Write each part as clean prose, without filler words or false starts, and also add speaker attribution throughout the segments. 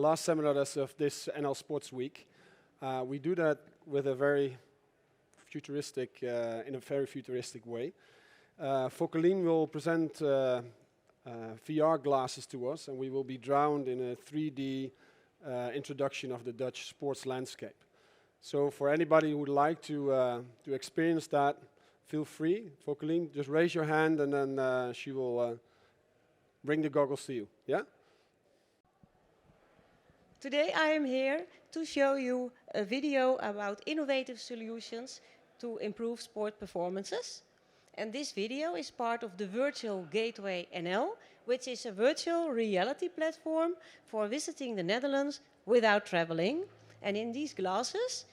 Speaker 1: last seminar of this NL Sports Week. We do that with a very futuristic, in a very futuristic way. Focalin will present VR glasses to us, and we will be drowned in a 3D introduction of the Dutch sports landscape. So for anybody who would like to experience that, feel free. Focalin, just raise your hand, and then she will bring the goggles to you. Yeah?
Speaker 2: Today I am here to show you a video about innovative solutions to improve sport performances. And this video is part of the Virtual Gateway NL, which is a virtual reality platform for visiting the Netherlands without traveling. And in these glasses,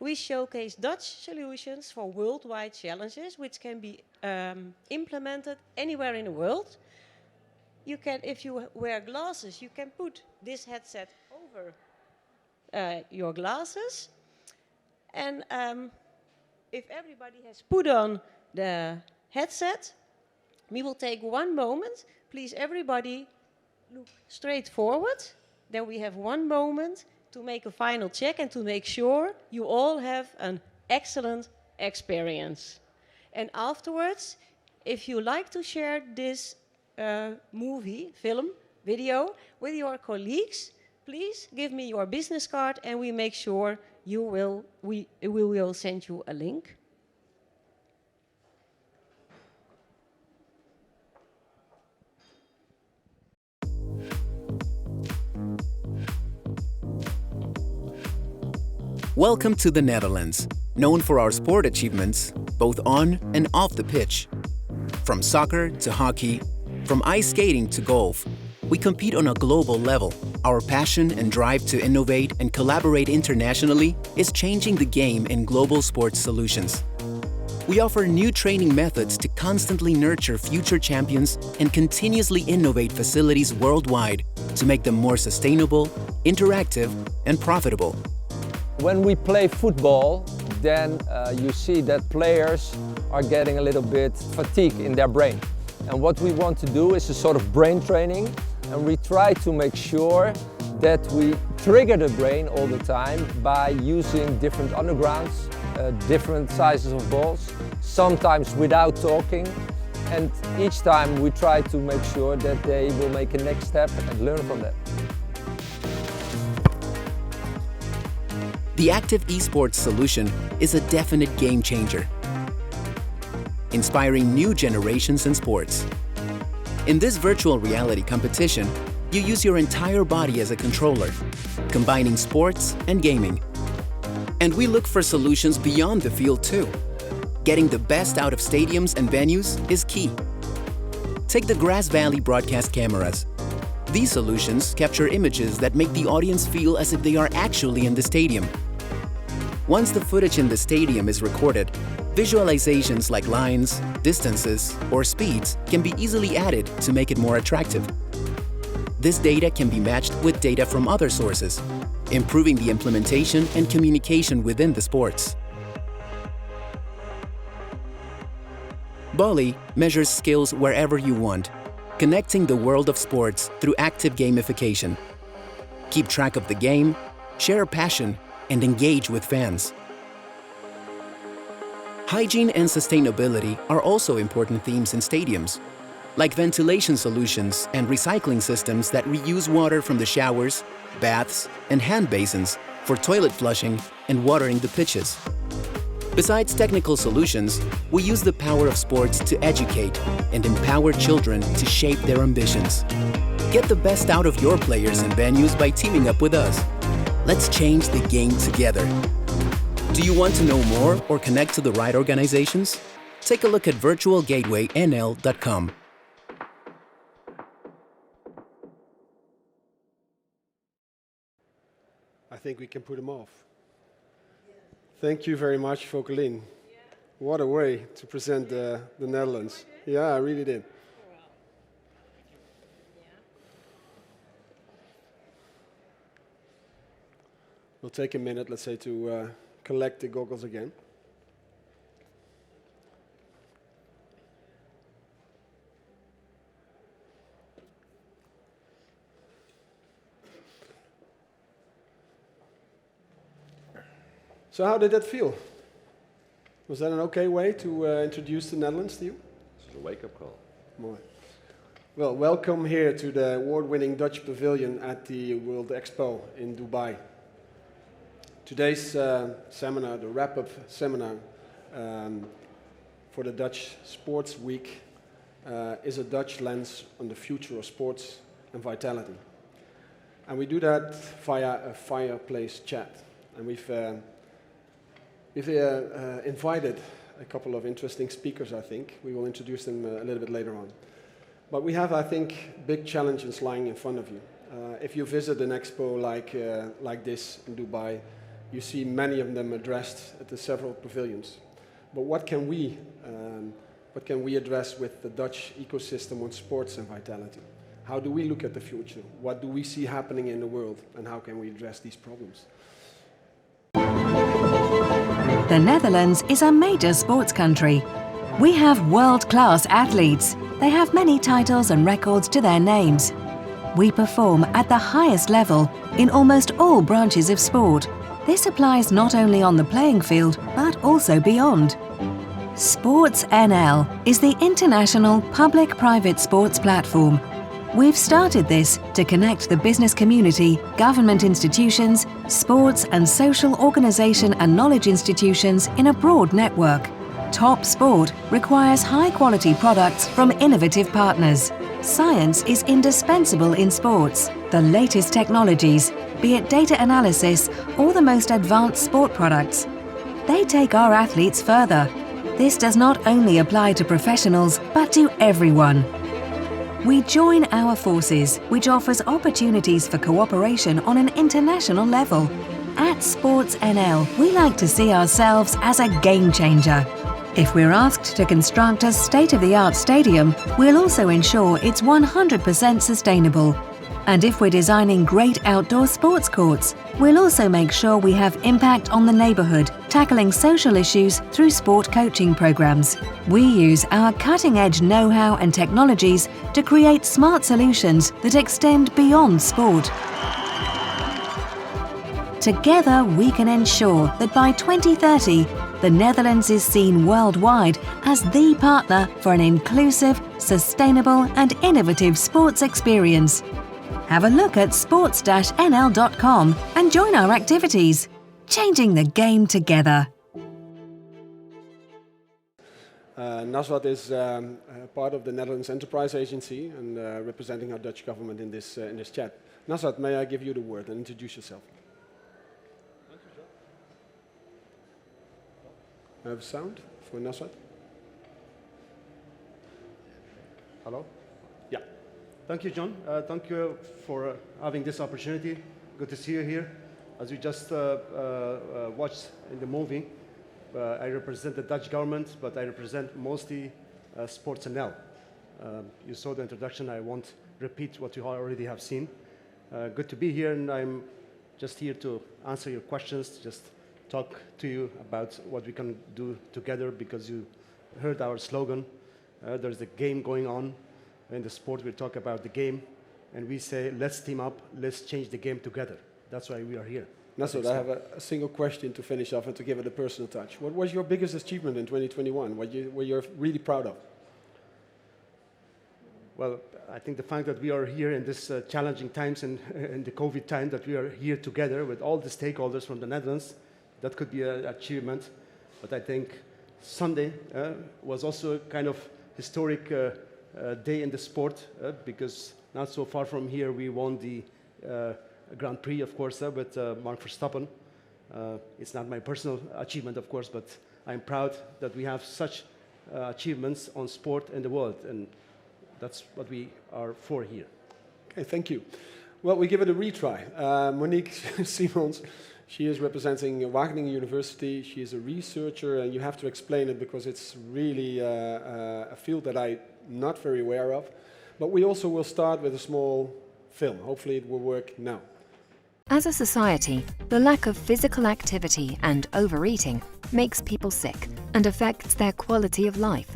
Speaker 2: we showcase Dutch solutions for worldwide challenges, which can be implemented anywhere in the world. You can, if you wear glasses, you can put this headset over your glasses. And if everybody has put on the headset, we will take one moment. Please, everybody, look straight forward. Then we have one moment to make a final check and to make sure you all have an excellent experience. And afterwards, if you like to share this video with your colleagues, please give me your business card and we make sure we will send you a link.
Speaker 3: Welcome to the Netherlands, known for our sport achievements, both on and off the pitch. From soccer to hockey, from ice skating to golf, we compete on a global level. Our passion and drive to innovate and collaborate internationally is changing the game in global sports solutions. We offer new training methods to constantly nurture future champions and continuously innovate facilities worldwide to make them more sustainable, interactive, and profitable.
Speaker 4: When we play football, then you see that players are getting a little bit fatigued in their brain. And what we want to do is a sort of brain training, and we try to make sure that we trigger the brain all the time by using different undergrounds, different sizes of balls, sometimes without talking. And each time we try to make sure that they will make a next step and learn from that.
Speaker 3: The Active Esports solution is a definite game changer, inspiring new generations in sports. In this virtual reality competition, you use your entire body as a controller, combining sports and gaming. And we look for solutions beyond the field too. Getting the best out of stadiums and venues is key. Take the Grass Valley broadcast cameras. These solutions capture images that make the audience feel as if they are actually in the stadium. Once the footage in the stadium is recorded, visualizations like lines, distances, or speeds can be easily added to make it more attractive. This data can be matched with data from other sources, improving the implementation and communication within the sports. Bully measures skills wherever you want, connecting the world of sports through active gamification. Keep track of the game, share a passion, and engage with fans. Hygiene and sustainability are also important themes in stadiums, like ventilation solutions and recycling systems that reuse water from the showers, baths, and hand basins for toilet flushing and watering the pitches. Besides technical solutions, we use the power of sports to educate and empower children to shape their ambitions. Get the best out of your players and venues by teaming up with us. Let's change the game together. Do you want to know more or connect to the right organizations? Take a look at virtualgatewaynl.com.
Speaker 1: I think we can put them off. Thank you very much, Focalin. What a way to present the Netherlands. Yeah, I really did. We'll take a minute, let's say, to collect the goggles again. So how did that feel? Was that an okay way to introduce the Netherlands to you?
Speaker 5: This is a wake-up call.
Speaker 1: Mooi. Well, welcome here to the award-winning Dutch pavilion at the World Expo in Dubai. Today's seminar, the wrap-up seminar for the Dutch Sports Week, is a Dutch lens on the future of sports and vitality. And we do that via a fireplace chat. And we've invited a couple of interesting speakers, I think. We will introduce them a little bit later on. But we have, I think, big challenges lying in front of you. If you visit an expo like this in Dubai, you see many of them addressed at the several pavilions. But what can we address with the Dutch ecosystem on sports and vitality? How do we look at the future? What do we see happening in the world? And how can we address these problems?
Speaker 6: The Netherlands is a major sports country. We have world-class athletes. They have many titles and records to their names. We perform at the highest level in almost all branches of sport. This applies not only on the playing field, but also beyond. Sports NL is the international public-private sports platform. We've started this to connect the business community, government institutions, sports and social organisation and knowledge institutions in a broad network. Top sport requires high-quality products from innovative partners. Science is indispensable in sports. The latest technologies, be it data analysis or the most advanced sport products, they take our athletes further. This does not only apply to professionals, but to everyone. We join our forces, which offers opportunities for cooperation on an international level. At Sports NL, we like to see ourselves as a game changer. If we're asked to construct a state-of-the-art stadium, we'll also ensure it's 100% sustainable. And if we're designing great outdoor sports courts, we'll also make sure we have impact on the neighbourhood, tackling social issues through sport coaching programs. We use our cutting-edge know-how and technologies to create smart solutions that extend beyond sport. Together, we can ensure that by 2030, the Netherlands is seen worldwide as the partner for an inclusive, sustainable and innovative sports experience. Have a look at sports-nl.com and join our activities. Changing the game together.
Speaker 1: Naswat is part of the Netherlands Enterprise Agency and representing our Dutch government in this chat. Naswat, may I give you the word and introduce yourself? I have sound for Naswat?
Speaker 7: Hello?
Speaker 1: Yeah.
Speaker 7: Thank you, John. Thank you for having this opportunity. Good to see you here. As we just watched in the movie, I represent the Dutch government, but I represent mostly Sports NL. You saw the introduction. I won't repeat what you already have seen. Good to be here, and I'm just here to answer your questions, just talk to you about what we can do together, because you heard our slogan. There's a game going on. In the sport, we talk about the game, and we say, let's team up, let's change the game together. That's why we are here.
Speaker 1: Naswat, I have a single question to finish off and to give it a personal touch. What was your biggest achievement in 2021? What you're really proud of?
Speaker 7: Well, I think the fact that we are here in this challenging times and in the COVID time, that we are here together with all the stakeholders from the Netherlands, that could be an achievement. But I think Sunday was also a kind of historic day in the sport, because not so far from here we won the Grand Prix, of course, with Mark Verstappen. It's not my personal achievement, of course, but I'm proud that we have such achievements on sport in the world, and that's what we are for here.
Speaker 1: Okay, thank you. Well, we give it a retry. Monique Simons, she is representing Wageningen University. She is a researcher, and you have to explain it because it's really a field that I'm not very aware of. But we also will start with a small film. Hopefully it will work now.
Speaker 8: As a society, the lack of physical activity and overeating makes people sick and affects their quality of life.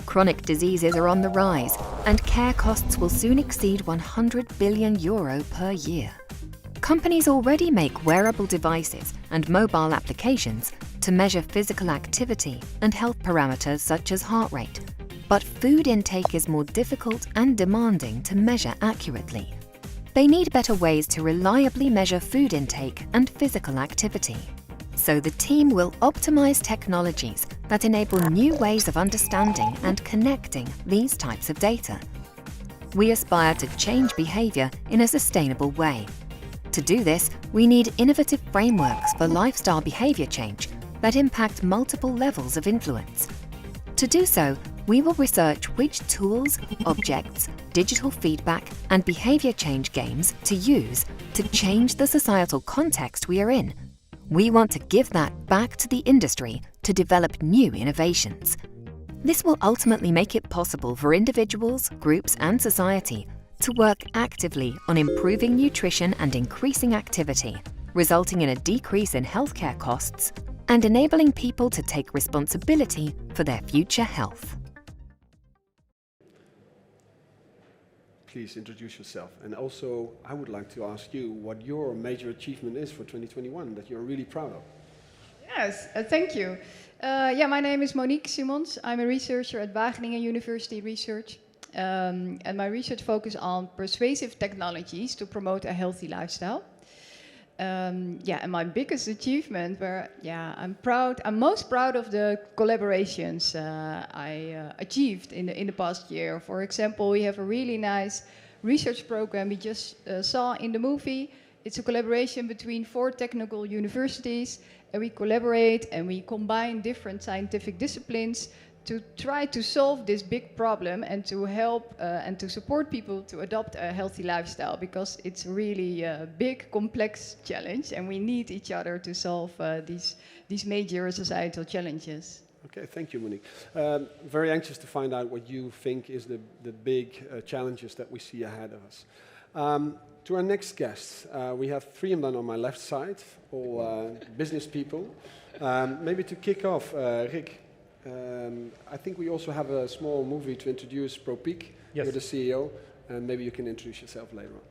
Speaker 8: Chronic diseases are on the rise, and care costs will soon exceed €100 billion per year. Companies already make wearable devices and mobile applications to measure physical activity and health parameters such as heart rate. But food intake is more difficult and demanding to measure accurately. They need better ways to reliably measure food intake and physical activity. So the team will optimize technologies that enable new ways of understanding and connecting these types of data. We aspire to change behavior in a sustainable way. To do this, we need innovative frameworks for lifestyle behavior change that impact multiple levels of influence. To do so, we will research which tools, objects, digital feedback, and behavior change games to use to change the societal context we are in. We want to give that back to the industry to develop new innovations. This will ultimately make it possible for individuals, groups, and society to work actively on improving nutrition and increasing activity, resulting in a decrease in healthcare costs and enabling people to take responsibility for their future health.
Speaker 1: Please introduce yourself. And also, I would like to ask you what your major achievement is for 2021 that you're really proud of.
Speaker 5: Yes, thank you. My name is Monique Simons. I'm a researcher at Wageningen University Research. And my research focuses on persuasive technologies to promote a healthy lifestyle. And my biggest achievement, I'm most proud of the collaborations I achieved in the past year. For example, we have a really nice research program we just saw in the movie. It's a collaboration between 4 technical universities, and we collaborate and we combine different scientific disciplines to try to solve this big problem and to help and to support people to adopt a healthy lifestyle, because it's really a big, complex challenge, and we need each other to solve these major societal challenges.
Speaker 1: Okay, thank you, Monique. Very anxious to find out what you think is the big challenges that we see ahead of us. To our next guests, we have 3 of them on my left side, all business people. Maybe to kick off, Rick, I think we also have a small movie to introduce ProPeak.
Speaker 9: Yes.
Speaker 1: You're the CEO, and maybe you can introduce yourself later on.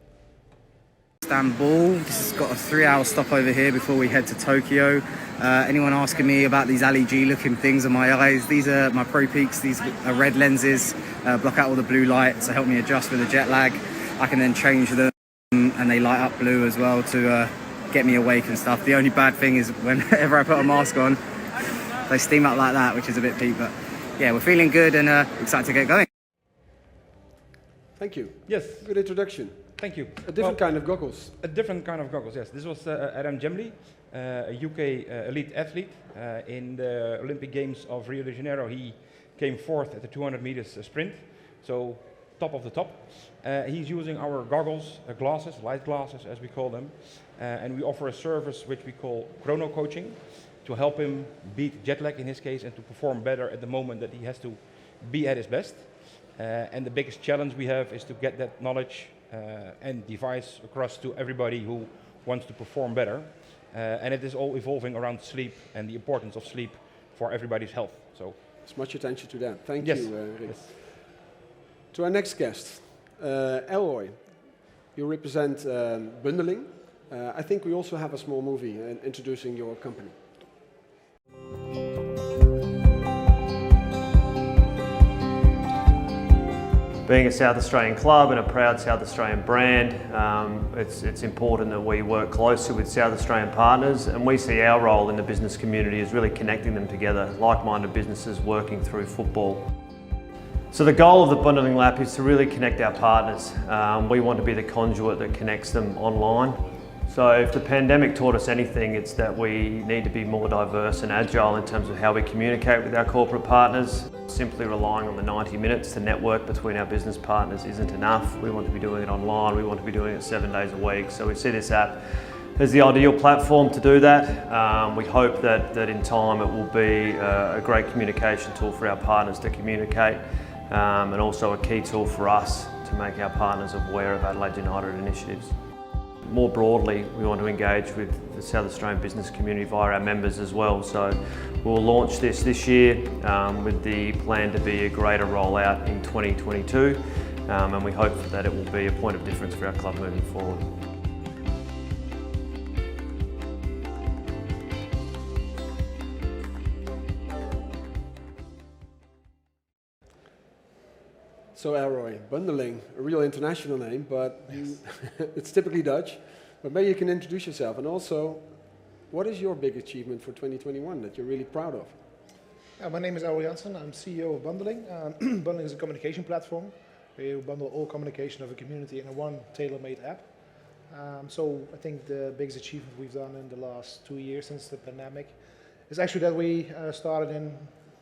Speaker 10: Istanbul. This has got a 3-hour stopover here before we head to Tokyo. Anyone asking me about these LED looking things on my eyes? These are my ProPeaks. These are red lenses, block out all the blue light, so help me adjust with the jet lag. I can then change them and they light up blue as well to get me awake and stuff. The only bad thing is whenever I put a mask on, they steam up like that, which is a bit peak, but yeah, we're feeling good and excited to get going.
Speaker 1: Thank you.
Speaker 9: Yes.
Speaker 1: Good introduction.
Speaker 9: Thank you.
Speaker 1: A different kind of goggles.
Speaker 9: A different kind of goggles, yes. This was Adam Gemley, a UK elite athlete. In the Olympic Games of Rio de Janeiro, he came 4th at the 200 meters sprint, so top of the top. He's using our goggles, glasses, light glasses as we call them, and we offer a service which we call chrono coaching to help him beat jet lag in his case and to perform better at the moment that he has to be at his best. And the biggest challenge we have is to get that knowledge and device across to everybody who wants to perform better. And it is all evolving around sleep and the importance of sleep for everybody's health. So
Speaker 1: There's much attention to that. Thank
Speaker 9: yes.
Speaker 1: you, Rick.
Speaker 9: Yes.
Speaker 1: To our next guest, Elroy, you represent bundling. I think we also have a small movie introducing your company.
Speaker 11: Being a South Australian club and a proud South Australian brand, it's important that we work closely with South Australian partners, and we see our role in the business community as really connecting them together, like-minded businesses working through football. So the goal of the Bundling Lab is to really connect our partners. We want to be the conduit that connects them online. So if the pandemic taught us anything, it's that we need to be more diverse and agile in terms of how we communicate with our corporate partners. Simply relying on the 90 minutes to network between our business partners isn't enough. We want to be doing it online, we want to be doing it 7 days a week. So we see this app as the ideal platform to do that. We hope that in time it will be a great communication tool for our partners to communicate, and also a key tool for us to make our partners aware of Adelaide United initiatives. More broadly, we want to engage with the South Australian business community via our members as well. So we'll launch this year with the plan to be a greater rollout in 2022, and we hope that it will be a point of difference for our club moving forward.
Speaker 1: So Elroy, bundling, a real international name, but it's typically Dutch. But maybe you can introduce yourself, and also, what is your big achievement for 2021 that you're really proud of?
Speaker 12: My name is Elroy Jansen. I'm CEO of Bundling. Bundling is a communication platform where you bundle all communication of a community in a one tailor-made app. So I think the biggest achievement we've done in the last 2 years since the pandemic is actually that we started in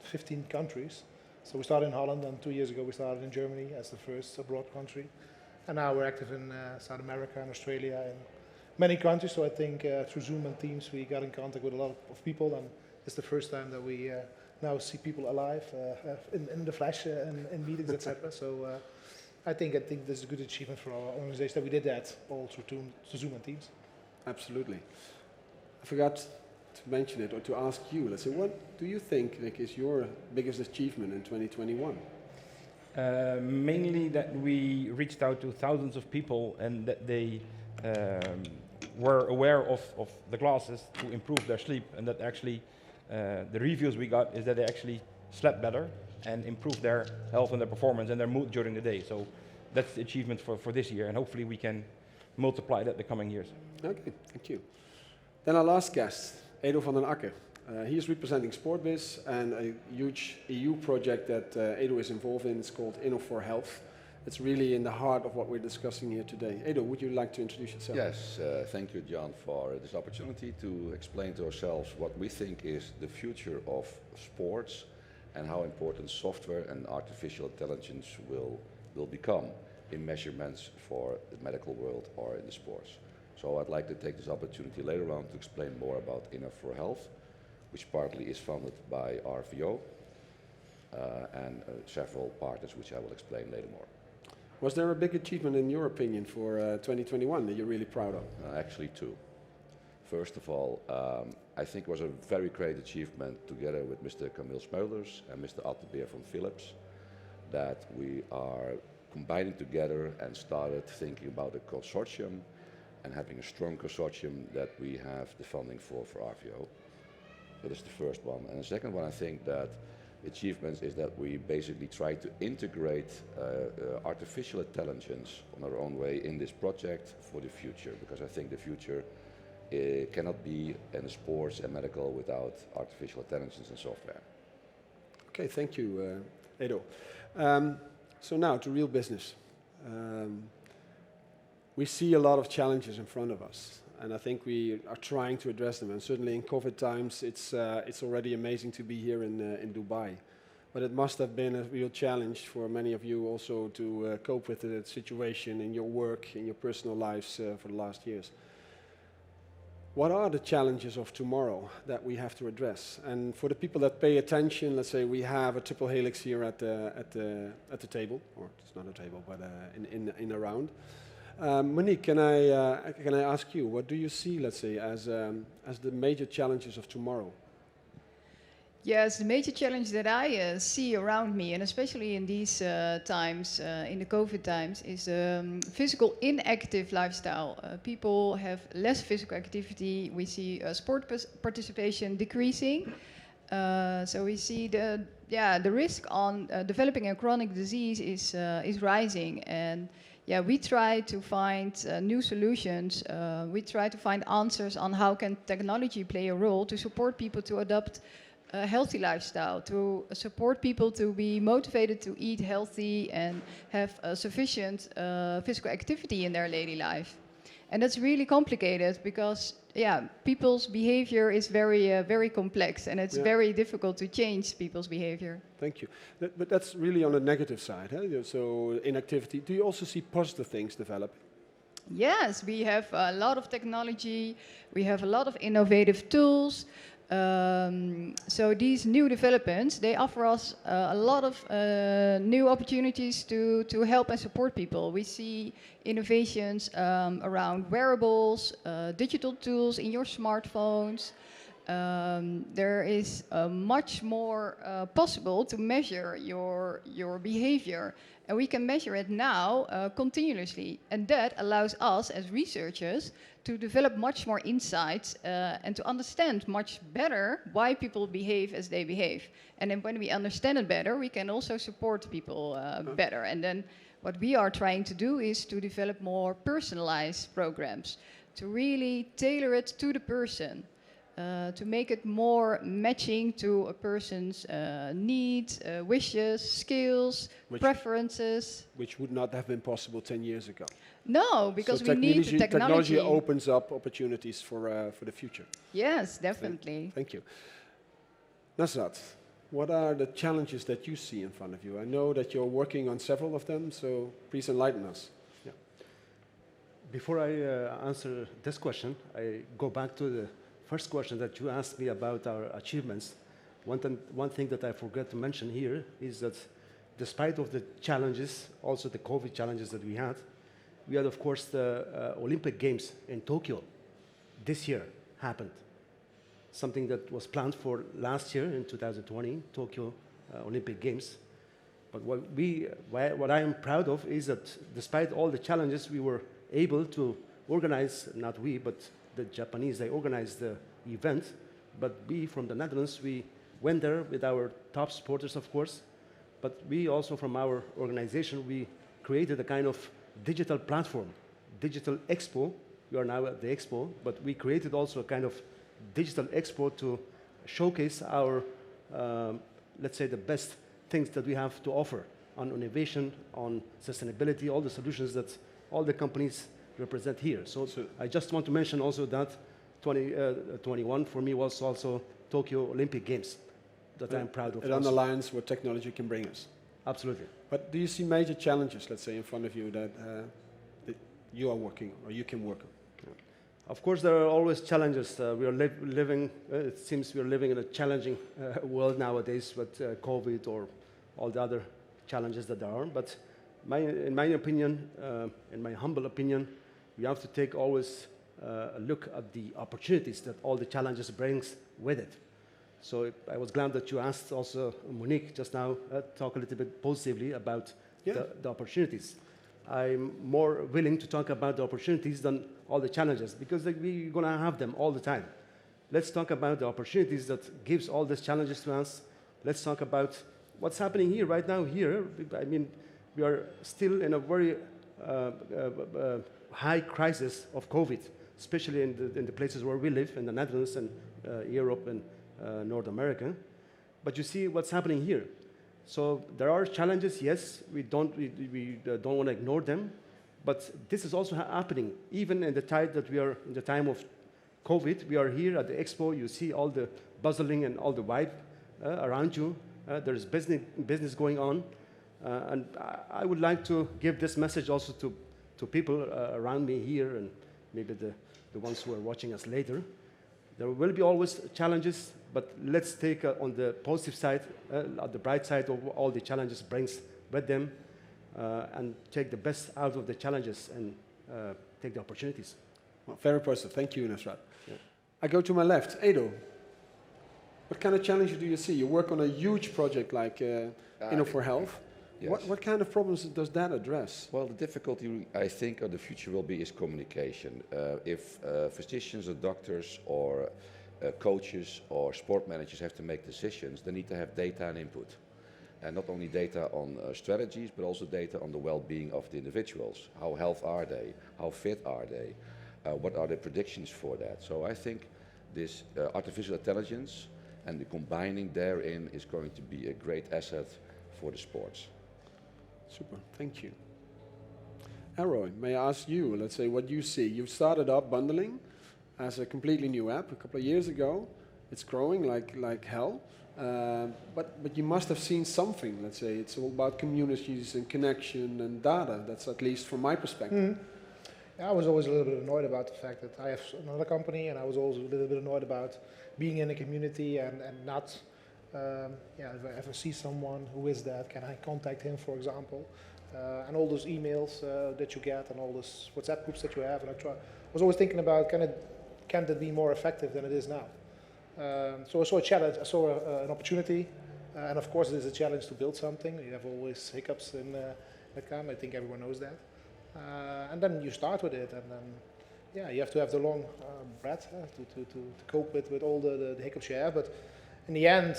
Speaker 12: 15 countries. So we started in Holland, and 2 years ago we started in Germany as the first abroad country. And now we're active in South America and Australia and many countries. So I think through Zoom and Teams we got in contact with a lot of people, and it's the first time that we now see people alive in the flesh in meetings, etc. So I think this is a good achievement for our organization that we did that all through Zoom and Teams.
Speaker 1: Absolutely. I forgot to mention it or to ask you. Let's say, what do you think, Rick, is your biggest achievement in 2021?
Speaker 9: Mainly that we reached out to thousands of people and that they were aware of the glasses to improve their sleep, and that actually the reviews we got is that they actually slept better and improved their health and their performance and their mood during the day. So that's the achievement for this year, and hopefully we can multiply that the coming years.
Speaker 1: Okay, thank you. Then our last guest, Edo van den Akker. He is representing SportBiz and a huge EU project that Edo is involved in. It's called Inno4Health. It's really in the heart of what we're discussing here today. Edo, would you like to introduce yourself?
Speaker 13: Yes, thank you, John, for this opportunity to explain to ourselves what we think is the future of sports and how important software and artificial intelligence will become in measurements for the medical world or in the sports. So I'd like to take this opportunity later on to explain more about Inno4Health, which partly is funded by RVO and several partners, which I will explain later more.
Speaker 1: Was there a big achievement in your opinion for 2021 that you're really proud of?
Speaker 13: Actually two. First of all, I think it was a very great achievement together with Mr. Camille Smeulers and Mr. Attebeer from Philips that we are combining together and started thinking about a consortium and having a strong consortium that we have the funding for RVO. That is the first one. And the second one, I think that achievements is that we basically try to integrate artificial intelligence on our own way in this project for the future, because I think the future cannot be in the sports and medical without artificial intelligence and software.
Speaker 1: Okay, thank you, Edo. So now to real business. We see a lot of challenges in front of us, and I think we are trying to address them. And certainly in COVID times, it's already amazing to be here in Dubai. But it must have been a real challenge for many of you also to cope with the situation in your work, in your personal lives for the last years. What are the challenges of tomorrow that we have to address? And for the people that pay attention, let's say we have a triple helix here at the table, or it's not a table, but in a round. Monique, can I ask you, what do you see, let's say, as the major challenges of tomorrow?
Speaker 5: Yes, the major challenge that I see around me, and especially in these times, in the COVID times, is physical inactive lifestyle. People have less physical activity. We see sport participation decreasing. So we see the risk on developing a chronic disease is rising, and we try to find new solutions. We try to find answers on how can technology play a role to support people to adopt a healthy lifestyle, to support people to be motivated to eat healthy and have sufficient physical activity in their daily life. And that's really complicated because, people's behavior is very complex, and it's very difficult to change people's behavior.
Speaker 1: Thank you. But that's really on the negative side, huh? So inactivity. Do you also see positive things develop?
Speaker 5: Yes, we have a lot of technology. We have a lot of innovative tools. So these new developments, they offer us a lot of new opportunities to help and support people. We see innovations around wearables, digital tools in your smartphones, there is much more possible to measure your behavior. And we can measure it now continuously. And that allows us as researchers to develop much more insights and to understand much better why people behave as they behave. And then when we understand it better, we can also support people better. And then what we are trying to do is to develop more personalized programs, to really tailor it to the person. To make it more matching to a person's needs, wishes, skills, preferences.
Speaker 1: Which would not have been possible 10 years ago.
Speaker 5: No, because we need the technology.
Speaker 1: Technology opens up opportunities for the future.
Speaker 5: Yes, definitely.
Speaker 1: Thank you. Nasrat, what are the challenges that you see in front of you? I know that you're working on several of them, so please enlighten us.
Speaker 7: Yeah. Before I answer this question, I go back to the first question that you asked me about our achievements. One thing that I forgot to mention here is that despite of the challenges, also the COVID challenges that we had of course the Olympic Games in Tokyo this year happened. Something that was planned for last year in 2020, Tokyo Olympic Games. But what I am proud of is that despite all the challenges, we were able to organize, not we, but the Japanese, they organized the event, but we from the Netherlands, we went there with our top supporters, of course, but we also from our organization, we created a kind of digital platform, digital expo. We are now at the expo, but we created also a kind of digital expo to showcase our, let's say, the best things that we have to offer on innovation, on sustainability, all the solutions that all the companies represent here. So I just want to mention also that 2021 for me was also Tokyo Olympic Games that I'm proud of.
Speaker 1: It underlines what technology can bring us.
Speaker 7: Absolutely.
Speaker 1: But do you see major challenges, let's say, in front of you that you are working or you can work on?
Speaker 7: Of course, there are always challenges. We are living, it seems we are living in a challenging world nowadays with COVID or all the other challenges that there are. But in my opinion, in my humble opinion, we have to take always a look at the opportunities that all the challenges brings with it. So I was glad that you asked also Monique just now, talk a little bit positively about the opportunities. I'm more willing to talk about the opportunities than all the challenges because we're going to have them all the time. Let's talk about the opportunities that gives all these challenges to us. Let's talk about what's happening here right now here. I mean, we are still in a very high crisis of COVID, especially in the places where we live, in the Netherlands and Europe and North America. But you see what's happening here. So there are challenges, yes, we don't want to ignore them, but this is also happening. Even in the time that we are in the time of COVID, we are here at the Expo, you see all the bustling and all the vibe around you. There's business going on. And I would like to give this message also to people around me here and maybe the ones who are watching us later. There will be always challenges, but let's take on the positive side, the bright side of all the challenges brings with them, and take the best out of the challenges and take the opportunities.
Speaker 1: Well, very positive. Thank you, Nasrat. Yeah. I go to my left. Edo, what kind of challenges do you see? You work on a huge project like Inno4Health.
Speaker 13: Yes.
Speaker 1: What kind of problems does that address?
Speaker 13: Well, the difficulty, I think, of the future will be is communication. If physicians or doctors or coaches or sport managers have to make decisions, they need to have data and input. And not only data on strategies, but also data on the well-being of the individuals. How healthy are they? How fit are they? What are the predictions for that? So I think this artificial intelligence and the combining therein is going to be a great asset for the sports.
Speaker 1: Super, thank you. Aroy, may I ask you, let's say, what you see? You've started up bundling as a completely new app a couple of years ago. It's growing like hell, but you must have seen something, let's say. It's all about communities and connection and data. That's at least from my perspective.
Speaker 12: Mm-hmm. Yeah, I was always a little bit annoyed about the fact that I have another company, and I was also a little bit annoyed about being in a community and not... if I ever see someone who is that, can I contact him, for example? And all those emails that you get and all those WhatsApp groups that you have. And I was always thinking about, can it be more effective than it is now? So I saw a challenge, I saw an opportunity, and of course it is a challenge to build something. You have always hiccups in that kind. I think everyone knows that. And then you start with it, and then yeah, you have to have the long breath to cope with all the hiccups you have. But in the end,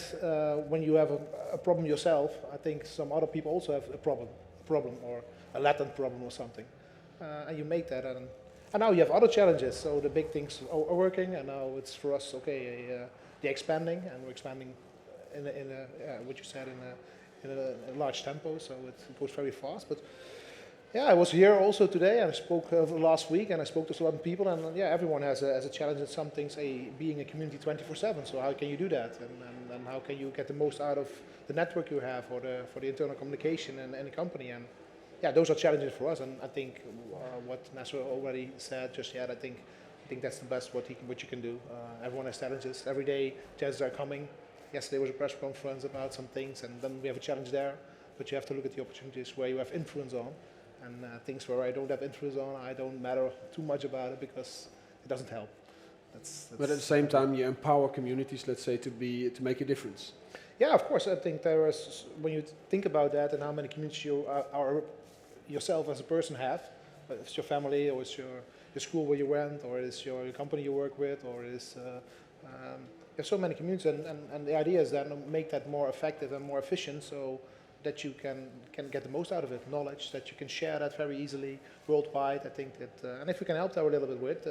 Speaker 12: when you have a problem yourself, I think some other people also have a problem or a latent problem or something, and you make that, and now you have other challenges. So the big things are working, and now it's for us the expanding, and we're expanding in what you said in a large tempo. So it goes very fast, but. Yeah, I was here also today, and I spoke last week, and I spoke to a lot of people, and yeah, everyone has a challenge in some things, being a community 24/7. So how can you do that, and how can you get the most out of the network you have, or for the internal communication in any company? And yeah, those are challenges for us, and I think what Nasser already said just yet, I think that's the best what you can do. Everyone has challenges every day. Challenges are coming. Yesterday was a press conference about some things, and then we have a challenge there. But you have to look at the opportunities where you have influence on. And things where I don't have influence on, I don't matter too much about it because it doesn't help. That's
Speaker 1: but at the same time, you empower communities, let's say, to make a difference.
Speaker 12: Yeah, of course. I think there is, when you think about that and how many communities you are yourself as a person have, whether it's your family or it's your school where you went, or it's your company you work with, or it's you have so many communities, and the idea is then make that more effective and more efficient, so that you can get the most out of it, knowledge, that you can share that very easily worldwide. I think that, and if we can help that a little bit with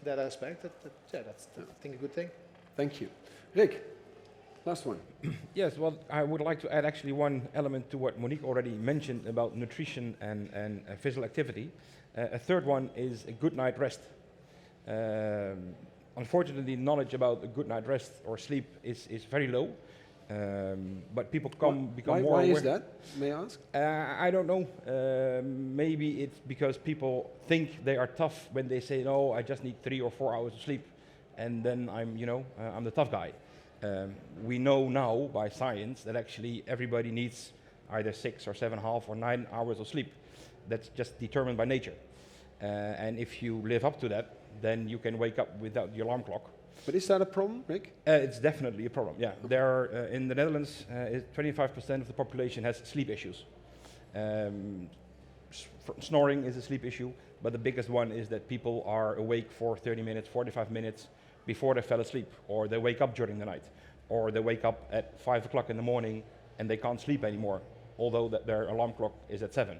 Speaker 12: that aspect, that's I think a good thing.
Speaker 1: Thank you. Rick, last one.
Speaker 9: Yes, well, I would like to add actually one element to what Monique already mentioned about nutrition and physical activity. A third one is a good night rest. Unfortunately, knowledge about a good night rest or sleep is very low. But people become more aware.
Speaker 1: Why is that, may I ask?
Speaker 9: I don't know. Maybe it's because people think they are tough when they say, no, I just need 3 or 4 hours of sleep, and then I'm the tough guy. We know now by science that actually everybody needs either 6 or 7.5 or 9 hours of sleep. That's just determined by nature. And if you live up to that, then you can wake up without your alarm clock.
Speaker 1: But is that a problem, Rick?
Speaker 9: It's definitely a problem, yeah. There are, in the Netherlands, 25% of the population has sleep issues. Snoring is a sleep issue, but the biggest one is that people are awake for 30 minutes, 45 minutes before they fell asleep, or they wake up during the night, or they wake up at 5 o'clock in the morning and they can't sleep anymore, although that their alarm clock is at 7.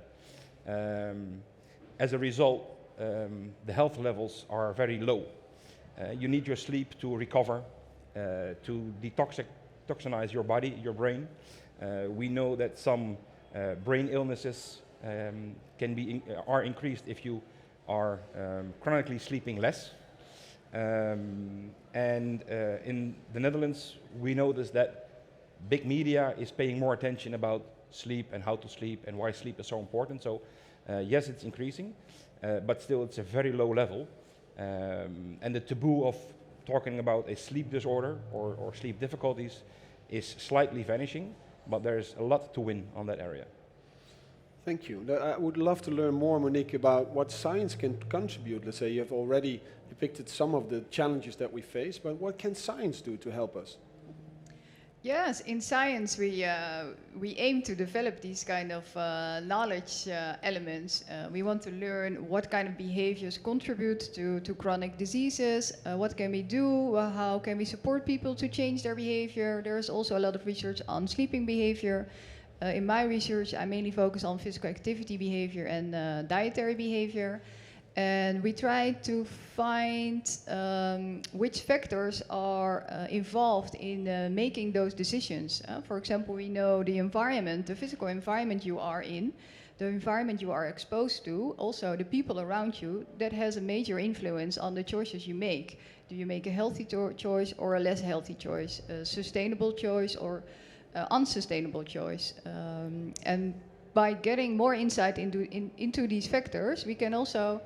Speaker 9: As a result, the health levels are very low. You need your sleep to recover, to detoxinize your body, your brain. We know that some brain illnesses are increased if you are chronically sleeping less. And in the Netherlands, we notice that big media is paying more attention about sleep and how to sleep and why sleep is so important. So yes, it's increasing, but still it's a very low level. And the taboo of talking about a sleep disorder or sleep difficulties is slightly vanishing, but there's a lot to win on that area.
Speaker 1: Thank you. I would love to learn more, Monique, about what science can contribute. Let's say you have already depicted some of the challenges that we face, but what can science do to help us?
Speaker 5: Yes, in science we aim to develop these kind of knowledge elements. We want to learn what kind of behaviors contribute to chronic diseases, what can we do, how can we support people to change their behavior. There's also a lot of research on sleeping behavior. In my research, I mainly focus on physical activity behavior and dietary behavior. And we try to find which factors are involved in making those decisions. For example, we know the environment, the physical environment you are in, the environment you are exposed to, also the people around you, that has a major influence on the choices you make. Do you make a healthy choice or a less healthy choice, a sustainable choice or unsustainable choice? And by getting more insight into these factors, we can also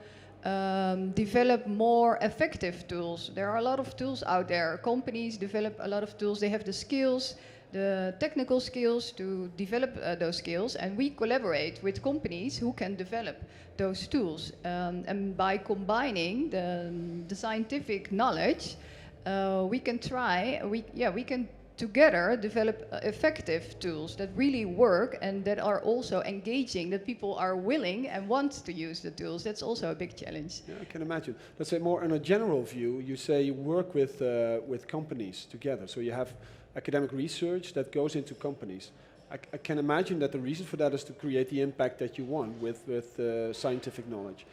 Speaker 5: develop more effective tools. There are a lot of tools out there. Companies develop a lot of tools. They have the skills, the technical skills to develop those skills, and we collaborate with companies who can develop those tools. And by combining the scientific knowledge we can together develop effective tools that really work and that are also engaging, that people are willing and want to use the tools. That's also a big challenge.
Speaker 1: Yeah, I can imagine. Let's say more on a general view, you say you work with companies together. So you have academic research that goes into companies. I can imagine that the reason for that is to create the impact that you want with scientific knowledge.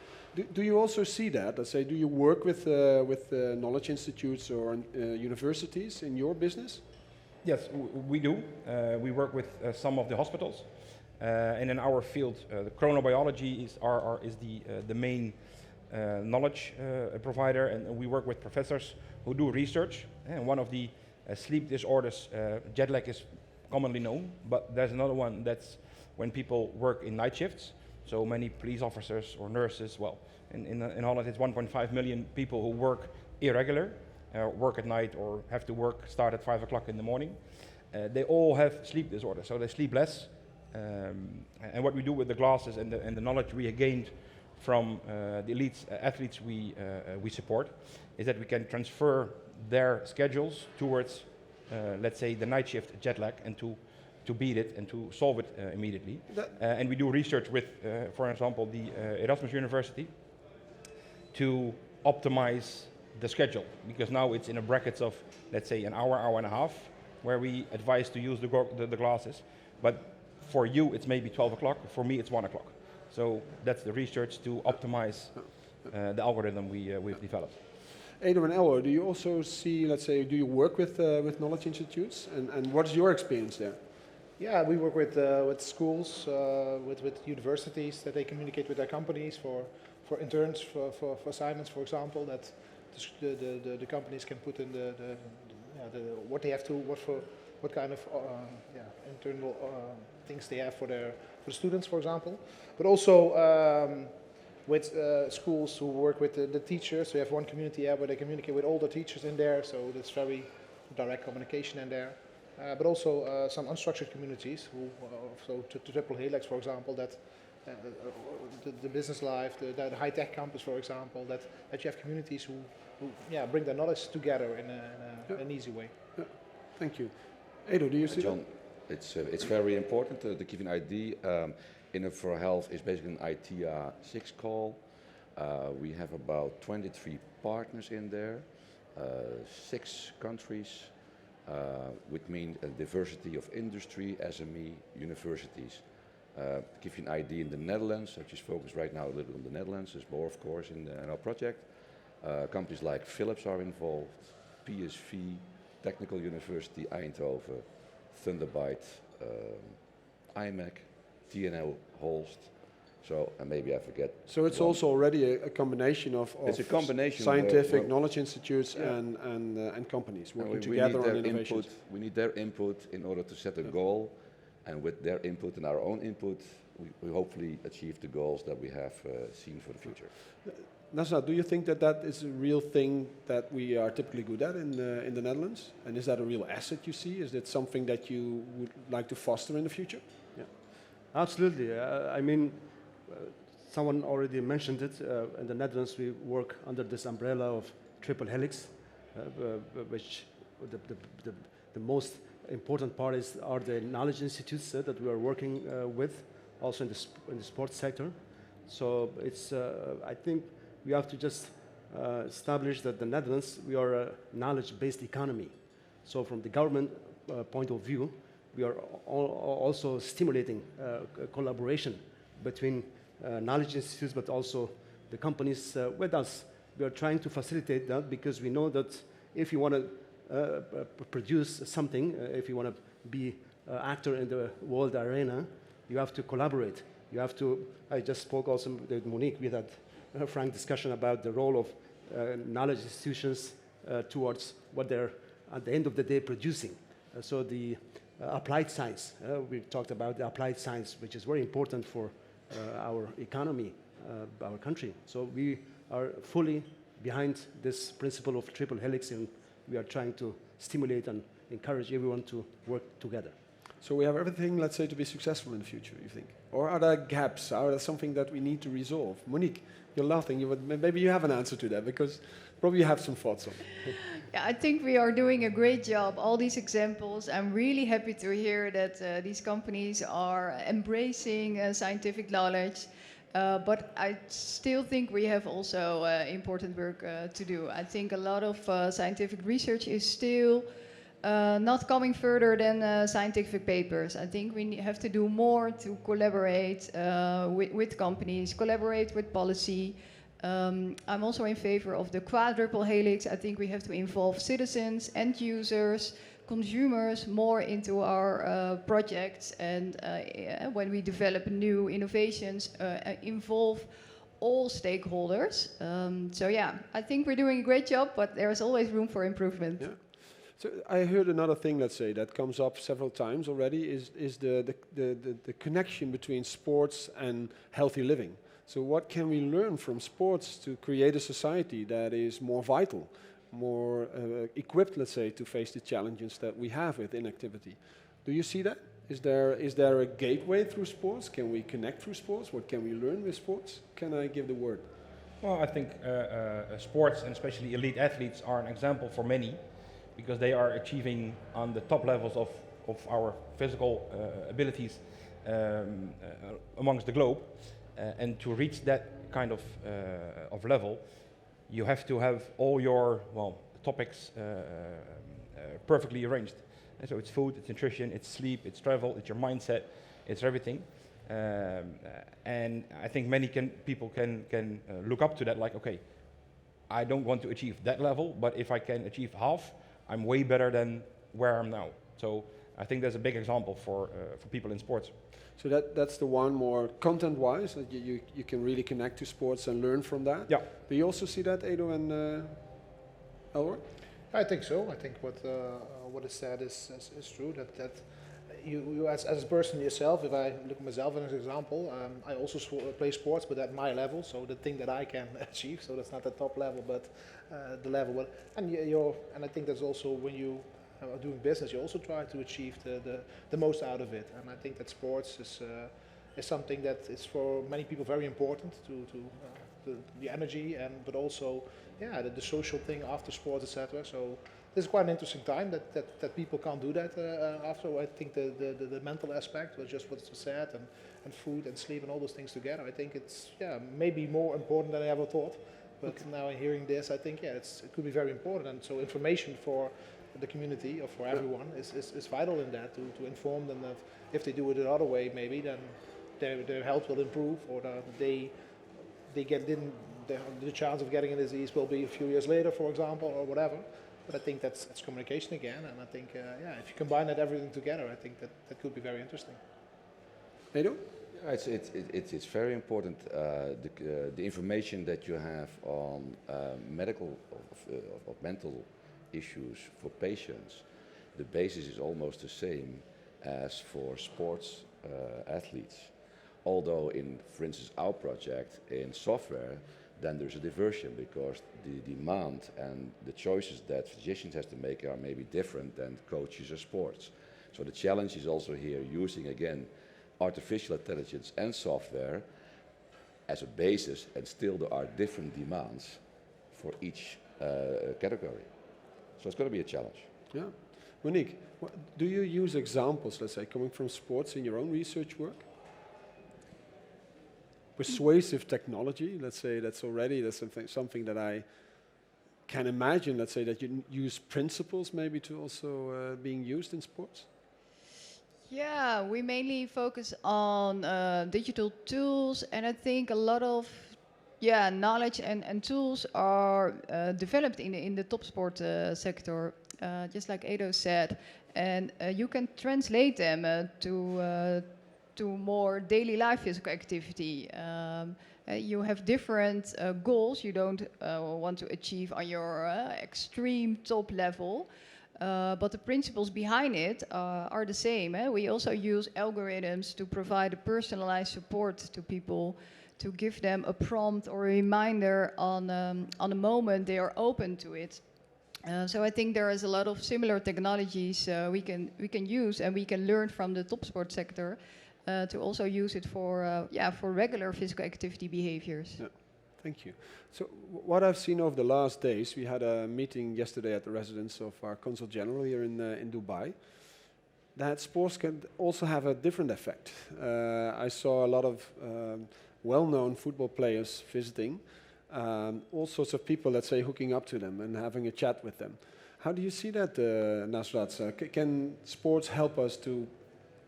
Speaker 1: Do you also see that? Let's say, do you work with knowledge institutes or universities in your business?
Speaker 9: Yes, we do. We work with some of the hospitals, and in our field, the chronobiology is the main knowledge provider, and we work with professors who do research. And one of the sleep disorders, jet lag, is commonly known, but there's another one that's when people work in night shifts. So many police officers or nurses. Well, in Holland, it's 1.5 million people who work irregular. Work at night or have to start at 5 o'clock in the morning. They all have sleep disorders, so they sleep less. And what we do with the glasses and the knowledge we gained from the elite athletes we support is that we can transfer their schedules towards, let's say, the night shift jet lag, and to beat it and to solve it immediately. And we do research with, for example, the Erasmus University to optimize the schedule, because now it's in a brackets of, let's say, an hour, hour and a half, where we advise to use the glasses. But for you, it's maybe 12 o'clock. For me, it's 1 o'clock. So that's the research to optimize the algorithm we've developed.
Speaker 1: Edo and Elwo, do you also see, let's say, do you work with knowledge institutes? And what's your experience there?
Speaker 12: Yeah, we work with schools, with universities, that they communicate with their companies for interns, for assignments, for example, that the companies can put in what they have to, what kind of internal things they have for the students, for example. But also with schools who work with the teachers. So you have one community app where they communicate with all the teachers in there, so there's very direct communication in there. But also some unstructured communities, so to Triple Helix, for example, that the business life, the high-tech campus, for example, that you have communities who bring their knowledge together in an easy way.
Speaker 1: Yeah. Thank you. Edo, do you see
Speaker 13: John, it's very important to give you an idea. Inno4Health is basically an ITEA 6 call. We have about 23 partners in there, 6 countries, which means a diversity of industry, SME, universities. To give you an idea, in the Netherlands, I just focus right now a little on the Netherlands, there's more of course in our project. Companies like Philips are involved, PSV, Technical University Eindhoven, Thunderbite, IMEC, TNO Holst. So, and maybe I forget.
Speaker 1: So it's also already a combination of
Speaker 13: it's a combination
Speaker 1: scientific knowledge institutes and companies working together on innovations.
Speaker 13: We need their input in order to set a goal, and with their input and our own input, we hopefully achieve the goals that we have seen for the future.
Speaker 1: Nasra, do you think that is a real thing that we are typically good at in the Netherlands? And is that a real asset you see? Is that something that you would like to foster in the future?
Speaker 7: Yeah, absolutely. I mean, someone already mentioned it. In the Netherlands, we work under this umbrella of Triple Helix, which the most important part are the knowledge institutes that we are working with, also in the sports sector. So it's, I think we have to just establish that the Netherlands, we are a knowledge-based economy. So from the government point of view, we are also stimulating collaboration between knowledge institutes, but also the companies with us. We are trying to facilitate that because we know that if you want to produce something, if you want to be an actor in the world arena, you have to collaborate. You have to, I just spoke also with Monique, we had a frank discussion about the role of knowledge institutions towards what they're, at the end of the day, producing. So the applied science, we talked about the applied science, which is very important for our economy, our country. So we are fully behind this principle of Triple Helix, and we are trying to stimulate and encourage everyone to work together.
Speaker 1: So we have everything, let's say, to be successful in the future, you think? Or are there gaps? Are there something that we need to resolve? Monique, you're laughing. Maybe you have an answer to that, because probably you have some thoughts on it.
Speaker 5: Yeah, I think we are doing a great job. All these examples, I'm really happy to hear that these companies are embracing scientific knowledge. But I still think we have also important work to do. I think a lot of scientific research is still not coming further than scientific papers. I think we have to do more to collaborate with companies, collaborate with policy. I'm also in favor of the quadruple helix. I think we have to involve citizens, end users, consumers more into our projects, and when we develop new innovations, involve all stakeholders. So yeah, I think we're doing a great job, but there's always room for improvement.
Speaker 1: Yeah. So I heard another thing, let's say, that comes up several times already, is the connection between sports and healthy living. So what can we learn from sports to create a society that is more vital, more equipped, let's say, to face the challenges that we have with inactivity? Do you see that? Is there a gateway through sports? Can we connect through sports? What can we learn with sports? Can I give the word?
Speaker 9: Well, I think sports, and especially elite athletes, are an example for many, because they are achieving on the top levels of our physical abilities amongst the globe. And to reach that kind of level, you have to have all your topics perfectly arranged. And so it's food, it's nutrition, it's sleep, it's travel, it's your mindset, it's everything. And I think many people can look up to that, like, okay, I don't want to achieve that level, but if I can achieve half, I'm way better than where I'm now. So I think there's a big example for people in sports.
Speaker 1: So that's the one more content-wise, that you can really connect to sports and learn from that.
Speaker 9: Yeah.
Speaker 1: Do you also see that, Edo and Elroy?
Speaker 12: I think so. I think what is said is true. That you as a person yourself, if I look at myself as an example, I also play sports, but at my level. So the thing that I can achieve. So that's not the top level, but the level. And I think that's also when you are doing business, you also try to achieve the most out of it. And I think that sports is something that is for many people very important to the energy, but also the social thing after sports, etc. So this is quite an interesting time that people can't do that after. I think the mental aspect was just what's said, and food and sleep and all those things together. I think it's maybe more important than I ever thought. But now hearing this, I think it could be very important. And so information for the community or for everyone is vital in that, to inform them that if they do it another way, maybe then their health will improve, or the chance of getting a disease will be a few years later, for example, or whatever. But I think that's communication again, and I think if you combine everything together, I think that could be very interesting.
Speaker 1: Edo?
Speaker 13: It's very important, the information that you have on medical or mental issues for patients. The basis is almost the same as for sports athletes. Although in, for instance, our project in software, then there's a diversion, because the demand and the choices that physicians have to make are maybe different than coaches of sports. So the challenge is also here using, again, artificial intelligence and software as a basis, and still there are different demands for each category. So it's going to be a challenge.
Speaker 1: Yeah. Monique, do you use examples, let's say, coming from sports in your own research work? Persuasive technology, let's say, that's something that I can imagine, let's say, that you use principles maybe to also being used in sports?
Speaker 5: Yeah, we mainly focus on digital tools, and I think a lot of knowledge and tools are developed in the top sport sector, just like Edo said, and you can translate them to more daily life physical activity. You have different goals you don't want to achieve on your extreme top level. But the principles behind it are the same. We also use algorithms to provide a personalized support to people, to give them a prompt or a reminder on a moment they are open to it. So I think there is a lot of similar technologies we can use, and we can learn from the top sport sector to also use it for regular physical activity behaviors.
Speaker 1: Yeah. Thank you. So what I've seen over the last days, we had a meeting yesterday at the residence of our Consul General here in Dubai, that sports can also have a different effect. I saw a lot of well-known football players visiting, all sorts of people, let's say, hooking up to them and having a chat with them. How do you see that, Nasrat? Can sports help us to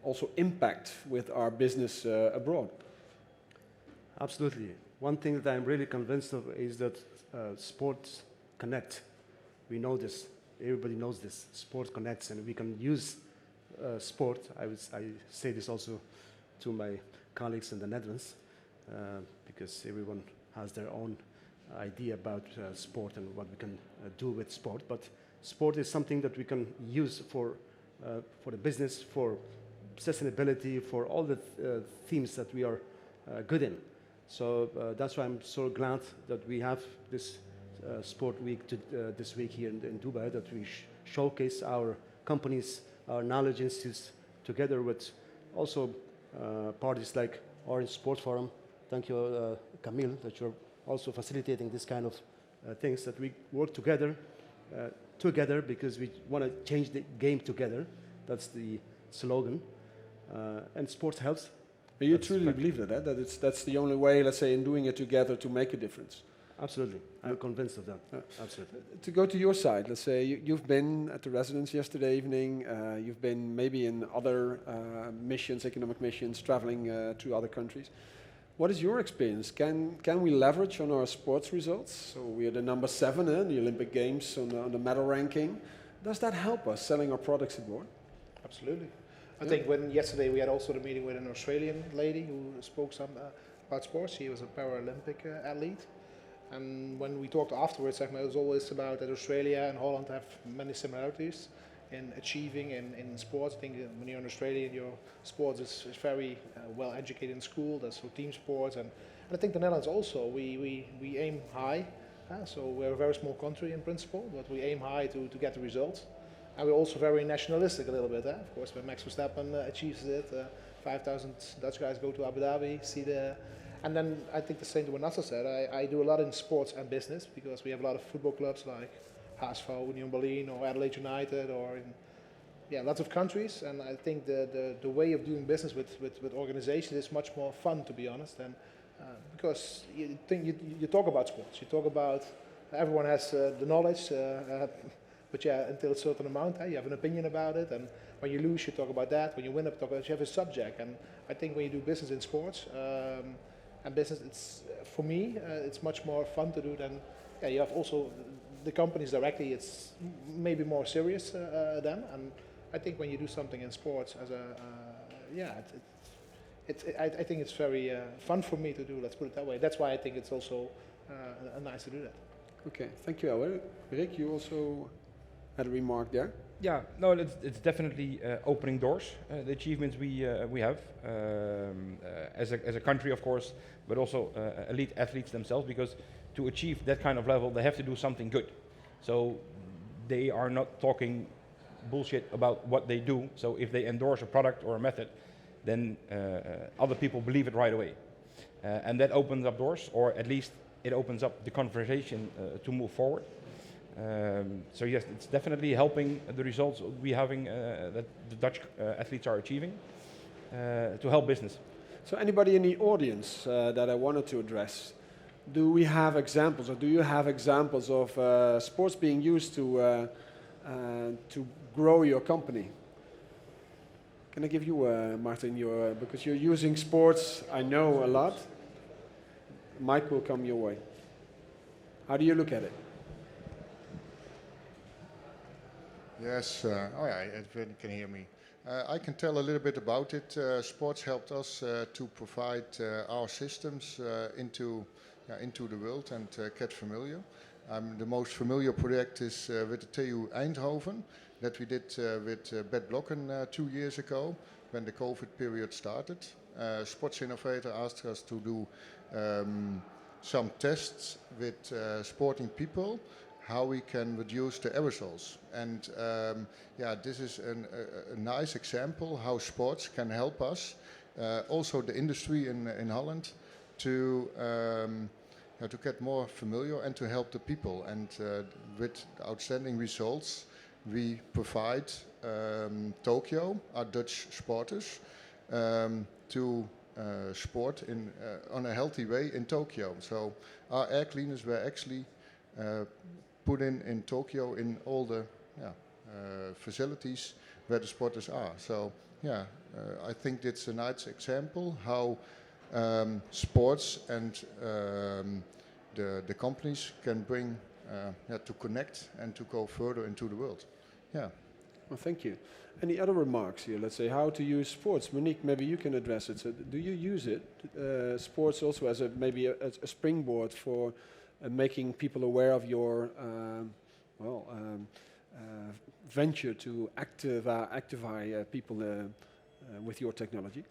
Speaker 1: also impact with our business abroad?
Speaker 7: Absolutely. One thing that I'm really convinced of is that sports connect. We know this. Everybody knows this. Sport connects, and we can use sport. I say this also to my colleagues in the Netherlands, because everyone has their own idea about sport and what we can do with sport. But sport is something that we can use for the business, for sustainability, for all the themes that we are good in. So that's why I'm so glad that we have this sport week this week here in Dubai, that we showcase our companies, our knowledge institutes, together with also parties like Orange Sport Forum. Thank you, Camille, that you're also facilitating this kind of things, that we work together because we want to change the game together. That's the slogan. And sports helps.
Speaker 1: But you truly believe that that's the only way, let's say, in doing it together to make a difference?
Speaker 7: Absolutely. I'm convinced of that. Absolutely.
Speaker 1: To go to your side, let's say you've been at the residence yesterday evening, you've been maybe in other missions, economic missions, traveling to other countries. What is your experience? Can we leverage on our sports results? So we are the number 7 in the Olympic Games on the medal ranking. Does that help us selling our products abroad?
Speaker 12: Absolutely. I think when yesterday we had also the meeting with an Australian lady who spoke some about sports. She was a Paralympic athlete. And when we talked afterwards, it was always about that Australia and Holland have many similarities in achieving in sports. I think when you're in Australia, your sports is very well educated in school. That's for team sports. And I think the Netherlands also, we aim high. So we're a very small country in principle, but we aim high to get the results. And we're also very nationalistic a little bit. Of course, when Max Verstappen achieves it, 5,000 Dutch guys go to Abu Dhabi, see the... And then I think the same to what Nasser said. I do a lot in sports and business, because we have a lot of football clubs like HSV, Union Berlin, or Adelaide United, or in lots of countries. And I think the way of doing business with organizations is much more fun, to be honest. And because you talk about sports, you talk about everyone has the knowledge, but until a certain amount, you have an opinion about it. And when you lose, you talk about that. When you win, you talk about it. You have a subject. And I think when you do business in sports. And business, it's for me, it's much more fun to do than you have also the companies directly. It's maybe more serious then, and I think when you do something in sports as I think it's very fun for me to do. Let's put it that way. That's why I think it's also nice to do that.
Speaker 1: Okay, thank you, Elwer. Rick, you also had a remark there.
Speaker 9: Yeah, no, it's definitely opening doors. The achievements we have as a country, of course, but also elite athletes themselves, because to achieve that kind of level, they have to do something good. So they are not talking bullshit about what they do. So if they endorse a product or a method, then other people believe it right away, and that opens up doors, or at least it opens up the conversation to move forward. So yes, it's definitely helping the results we're having, that the Dutch athletes are achieving, to help business.
Speaker 1: So anybody in the audience that I wanted to address, do we have examples, or do you have examples of sports being used to grow your company? Can I give you, Martin, because you're using sports, I know a lot. Mike will come your way. How do you look at it?
Speaker 14: Yes, if you can hear me. I can tell a little bit about it. Sports helped us to provide our systems into the world and get familiar. The most familiar project is with the TU Eindhoven that we did with Bert Blokken 2 years ago when the COVID period started. Sports Innovator asked us to do some tests with sporting people, how we can reduce the aerosols. And yeah, this is a nice example how sports can help us, also the industry in Holland, to get more familiar and to help the people. And with outstanding results, we provide Tokyo, our Dutch sporters, to sport on a healthy way in Tokyo. So our air cleaners were actually put in Tokyo in all the facilities where the sporters are. So yeah, I think it's a nice example how sports and the companies can bring to connect and to go further into the world. Yeah.
Speaker 1: Well, thank you. Any other remarks here? Let's say how to use sports. Monique, maybe you can address it. So do you use it, sports also as maybe a springboard for making people aware of your venture to activate people with your technology?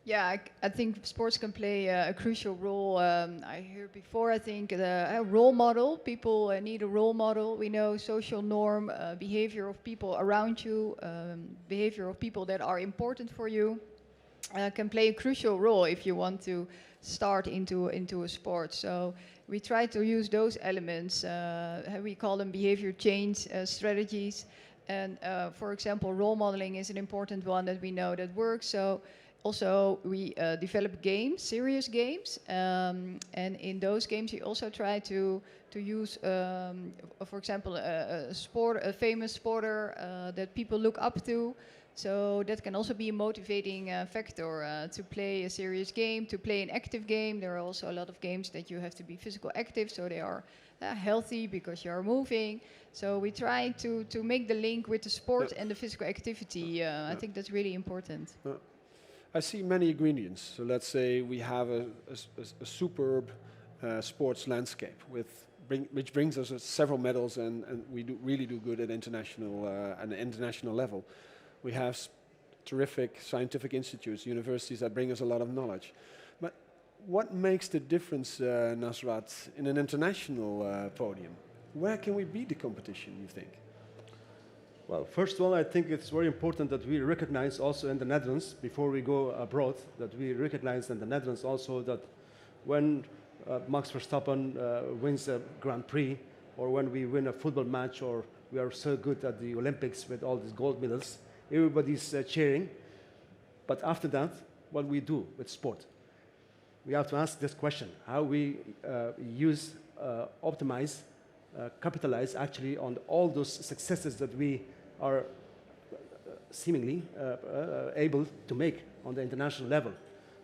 Speaker 5: Yeah, I think sports can play a crucial role. I heard before, I think a role model. People need a role model. We know social norm, behavior of people around you, behavior of people that are important for you can play a crucial role if you want to start into a sport. So we try to use those elements. We call them behavior change strategies. And for example, role modeling is an important one that we know that works. So also, we develop games, serious games, and in those games we also try to use, for example, a famous sporter that people look up to. So that can also be a motivating factor to play a serious game, to play an active game. There are also a lot of games that you have to be physical active, so they are healthy because you are moving. So we try to make the link with the sport and the physical activity. I think that's really important.
Speaker 1: I see many ingredients. So let's say we have a superb sports landscape which brings us several medals, and we really do good at international level. We have terrific scientific institutes, universities that bring us a lot of knowledge. But what makes the difference, Nasrat, in an international podium? Where can we beat the competition, you think?
Speaker 7: Well, first of all, I think it's very important that we recognize also in the Netherlands, before we go abroad, that we recognize in the Netherlands also that when Max Verstappen wins a Grand Prix, or when we win a football match, or we are so good at the Olympics with all these gold medals, everybody's cheering. But after that, what we do with sport? We have to ask this question, how we use, optimize, capitalize actually on all those successes that we are seemingly able to make on the international level.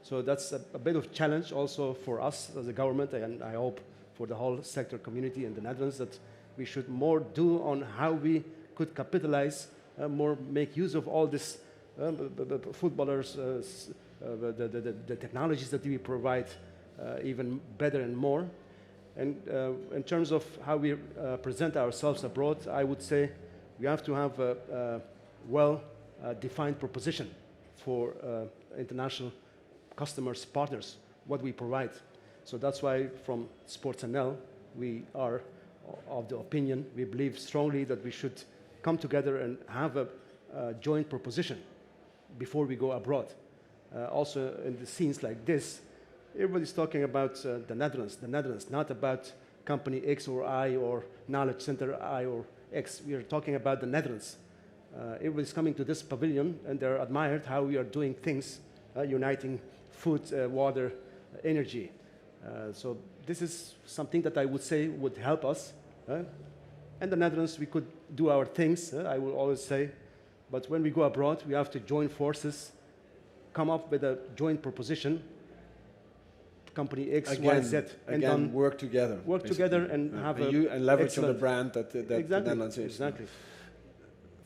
Speaker 7: So that's a bit of challenge also for us as a government, and I hope for the whole sector community in the Netherlands, that we should more do on how we could capitalize, more make use of all this footballers, the technologies that we provide even better and more. And in terms of how we present ourselves abroad, I would say we have to have a well-defined proposition for international customers, partners, what we provide. So that's why from Sports NL, we are of the opinion, we believe strongly that we should come together and have a joint proposition before we go abroad. Also in the scenes like this, everybody's talking about the Netherlands, not about company X or I or knowledge center I or X. We are talking about the Netherlands. Everybody's coming to this pavilion and they're admired how we are doing things, uniting food, water, energy. So this is something that I would say would help us. In the Netherlands, we could do our things, I will always say. But when we go abroad, we have to join forces, come up with a joint proposition, company X, Y, Z. And then
Speaker 1: work together.
Speaker 7: Work together and have
Speaker 1: and leverage on the brand that
Speaker 7: exactly,
Speaker 1: the Netherlands is.
Speaker 7: Exactly.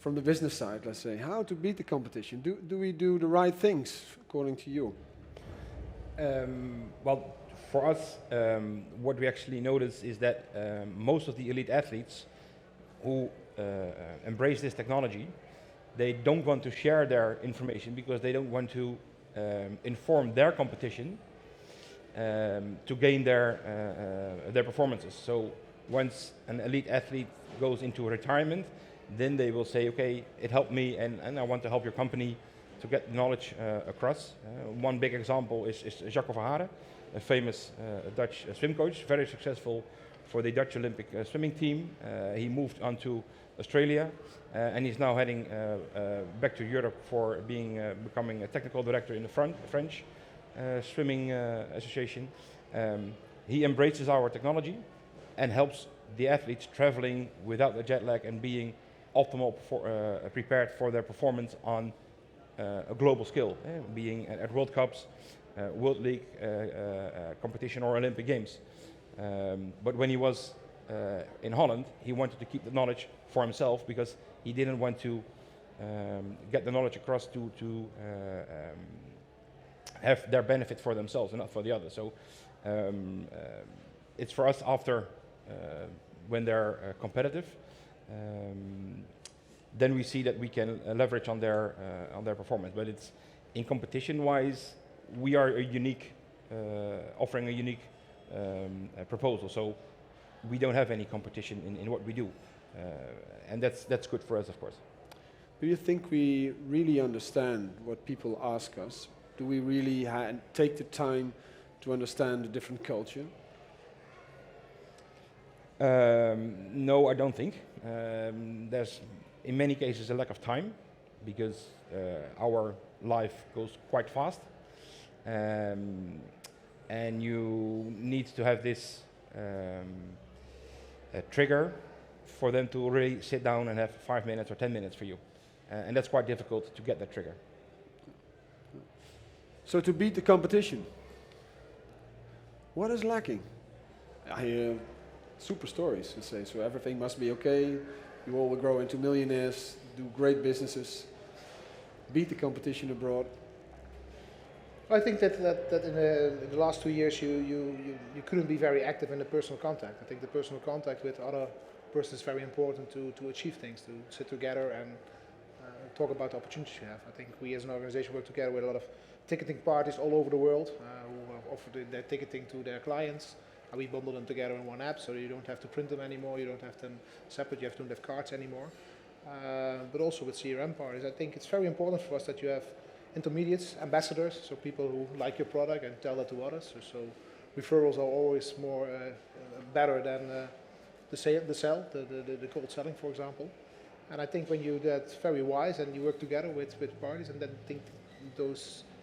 Speaker 1: From the business side, let's say, how to beat the competition? Do we do the right things, according to you?
Speaker 9: Well, for us, what we actually notice is that most of the elite athletes who embrace this technology, they don't want to share their information because they don't want to inform their competition to gain their performances. So once an elite athlete goes into retirement, then they will say, okay, it helped me and I want to help your company to get the knowledge across. One big example is Jacco Verharen, a famous Dutch swim coach, very successful for the Dutch Olympic swimming team. He moved on to Australia and he's now heading back to Europe for becoming a technical director in the French Swimming Association. He embraces our technology and helps the athletes traveling without the jet lag and being optimal prepared for their performance on a global scale, being at World Cups, World League competition or Olympic Games. But when he was in Holland, he wanted to keep the knowledge for himself because he didn't want to get the knowledge across to have their benefit for themselves and not for the others. So it's for us after when they're competitive. Then we see that we can leverage on their performance. But it's in competition-wise, we are offering a unique proposal. So we don't have any competition in what we do, and that's good for us, of course.
Speaker 1: Do you think we really understand what people ask us? Do we really take the time to understand the different culture?
Speaker 9: No, I don't think. There's, in many cases, a lack of time because our life goes quite fast. And you need to have this trigger for them to really sit down and have 5 minutes or 10 minutes for you. And that's quite difficult to get that trigger.
Speaker 1: So to beat the competition, what is lacking? I hear super stories and say, so everything must be okay, you all will grow into millionaires, do great businesses, beat the competition abroad.
Speaker 12: I think that in the last 2 years you couldn't be very active in the personal contact. I think the personal contact with other persons is very important to achieve things, to sit together and talk about the opportunities you have. I think we as an organization work together with a lot of ticketing parties all over the world who offer their ticketing to their clients. And we bundle them together in one app so you don't have to print them anymore, you don't have them separate, you don't have cards anymore. But also with CRM parties, I think it's very important for us that you have intermediates, ambassadors, so people who like your product and tell that to others. So referrals are always more better than the cold selling, for example. And I think when you do that very wise and you work together with parties, and then think